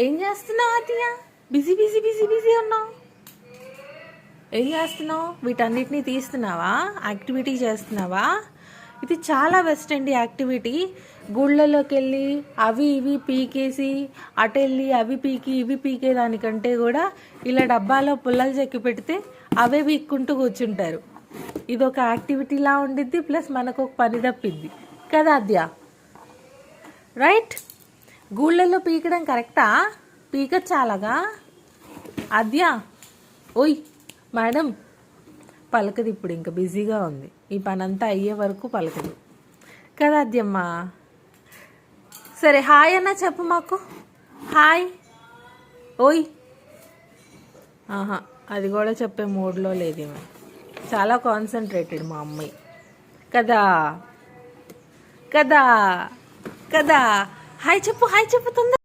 ఏం చేస్తున్నావు అతియ? Busy busy busy busy ఉన్నావు. ఏం చేస్తున్నావు? వీటన్నిటిని తీస్తున్నావా? యాక్టివిటీ చేస్తున్నావా? ఇది చాలా బెస్ట్ అండి యాక్టివిటీ. గుళ్ళలోకి వెళ్ళి అవి ఇవి పీకేసి అటు వెళ్ళి అవి పీకి ఇవి పీకే దానికంటే కూడా ఇలా డబ్బాలో పుల్లలు చెక్కి పెడితే అవే పీక్కుంటూ కూర్చుంటారు. ఇది ఒక యాక్టివిటీలా ఉండిద్ది, ప్లస్ మనకు ఒక పని తప్పిద్ది కదా అద్య, రైట్? గూళ్ళల్లో పీకడం కరెక్టా? పీకచ్చు అలాగా అద్య? ఓయ్ మేడం పలకదు, ఇప్పుడు ఇంకా బిజీగా ఉంది. ఈ పని అంతా అయ్యే వరకు పలకదు కదా అద్యమ్మ. సరే హాయ్ అన్న చెప్పు మాకు. హాయ్. ఓయ్ ఆహా, అది కూడా చెప్పే మూడ్లో లేదేమో. చాలా కాన్సన్ట్రేటెడ్ మా అమ్మాయి కదా కదా కదా. హాయ్ చెప్పు, హాయ్ చెప్పు తొందర.